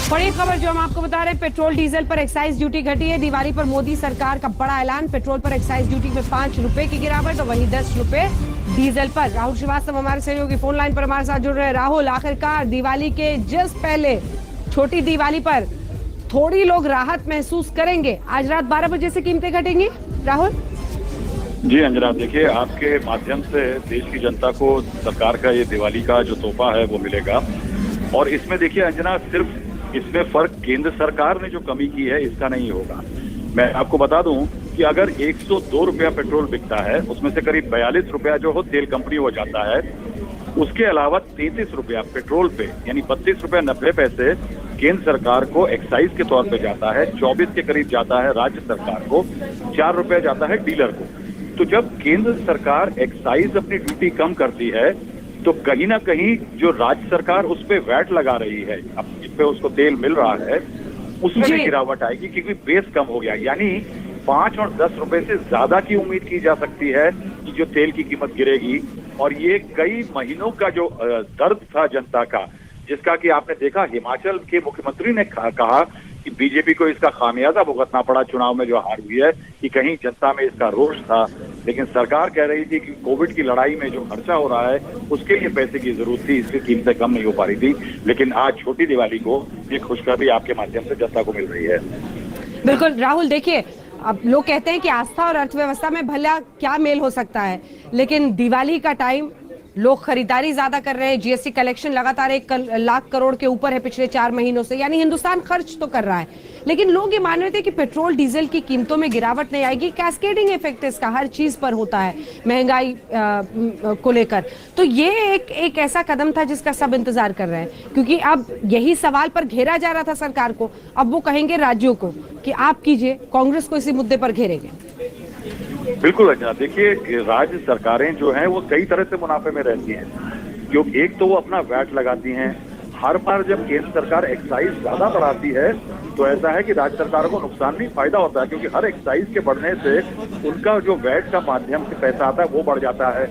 बड़ी खबर जो हम आपको बता रहे हैं, पेट्रोल डीजल पर एक्साइज ड्यूटी घटी है। दिवाली पर मोदी सरकार का बड़ा ऐलान, पेट्रोल पर एक्साइज ड्यूटी में 5 रुपए की गिरावट और वहीं 10 रुपए डीजल पर। राहुल श्रीवास्तव हमारे सहयोगी फोन लाइन पर हमारे साथ जुड़ रहे हैं। राहुल, आखिरकार दिवाली के जस्ट पहले छोटी दिवाली पर थोड़ी लोग राहत महसूस करेंगे। आज रात 12 बजे से कीमतें घटेंगी। राहुल जी अंजना, देखिए आपके माध्यम से देश की जनता को सरकार का ये दिवाली का जो तोहफा है वो मिलेगा। और इसमें देखिए अंजना, सिर्फ इसमें फर्क केंद्र सरकार ने जो कमी की है इसका नहीं होगा। मैं आपको बता दूं कि अगर 102 रुपया पेट्रोल बिकता है, उसमें से करीब 42 रुपया जो हो तेल कंपनी हो जाता है। उसके अलावा 33 रुपया पेट्रोल पे यानी 32 रुपया 90 पैसे केंद्र सरकार को एक्साइज के तौर पे जाता है, 24 के करीब जाता है राज्य सरकार को, 4 रुपया जाता है डीलर को। तो जब केंद्र सरकार एक्साइज अपनी ड्यूटी कम करती है तो कहीं ना कहीं जो राज्य सरकार उस पर वैट लगा रही है, अब जिस पे उसको तेल मिल रहा है उसमें भी गिरावट आएगी क्योंकि बेस कम हो गया। यानी 5 और 10 रुपए से ज्यादा की उम्मीद की जा सकती है कि जो तेल की कीमत गिरेगी। और ये कई महीनों का जो दर्द था जनता का, जिसका कि आपने देखा हिमाचल के मुख्यमंत्री ने कहा कि बीजेपी को इसका खामियाजा भुगतना पड़ा चुनाव में जो हार हुई है, कि कहीं जनता में इसका रोष था। लेकिन सरकार कह रही थी कि कोविड की लड़ाई में जो खर्चा हो रहा है उसके लिए पैसे की जरूरत थी, इसकी कीमतें कम नहीं हो पा रही थी। लेकिन आज छोटी दिवाली को ये खुशखबरी आपके माध्यम से जनता को मिल रही है। बिल्कुल राहुल, देखिए अब लोग कहते हैं कि आस्था और अर्थव्यवस्था में भला क्या मेल हो सकता है, लेकिन दिवाली का टाइम, लोग खरीदारी ज्यादा कर रहे हैं। जीएसटी कलेक्शन लगातार 1 लाख करोड़ के ऊपर है पिछले 4 महीनों से, यानी हिंदुस्तान खर्च तो कर रहा है। लेकिन लोग ये मान रहे थे कि पेट्रोल डीजल की कीमतों में गिरावट नहीं आएगी। कैस्केडिंग इफेक्ट इसका हर चीज पर होता है महंगाई को लेकर। तो ये एक ऐसा कदम था जिसका सब इंतजार कर रहे हैं, क्योंकि अब यही सवाल पर घेरा जा रहा था सरकार को। अब वो कहेंगे राज्यों को कि आप कीजिए, कांग्रेस को इसी मुद्दे पर घेरेंगे। बिल्कुल अच्छा, देखिए राज्य सरकारें जो हैं वो कई तरह से मुनाफे में रहती हैं, क्योंकि एक तो वो अपना वैट लगाती हैं। हर बार जब केंद्र सरकार एक्साइज ज्यादा बढ़ाती है तो ऐसा है कि राज्य सरकारों को नुकसान नहीं फायदा होता है, क्योंकि हर एक्साइज के बढ़ने से उनका जो वैट का माध्यम से पैसा आता है वो बढ़ जाता है।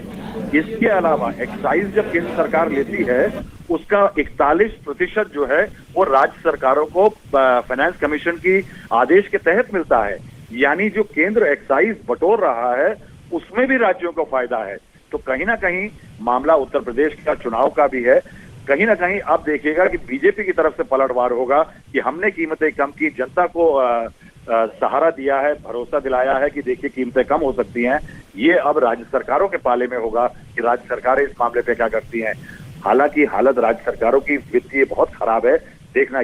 इसके अलावा एक्साइज जब केंद्र सरकार लेती है उसका 41% जो है वो राज्य सरकारों को फाइनेंस कमीशन की आदेश के तहत मिलता है। यानी जो केंद्र एक्साइज बटोर रहा है उसमें भी राज्यों को फायदा है। तो कहीं ना कहीं मामला उत्तर प्रदेश का चुनाव का भी है। कहीं ना कहीं अब देखिएगा कि बीजेपी की तरफ से पलटवार होगा कि हमने कीमतें कम की, जनता को सहारा दिया है, भरोसा दिलाया है कि देखिए कीमतें कम हो सकती हैं। ये अब राज्य सरकारों के पाले में होगा कि राज्य सरकारें इस मामले पे क्या करती हैं। हालांकि हालत राज्य सरकारों की वित्तीय बहुत खराब है, देखना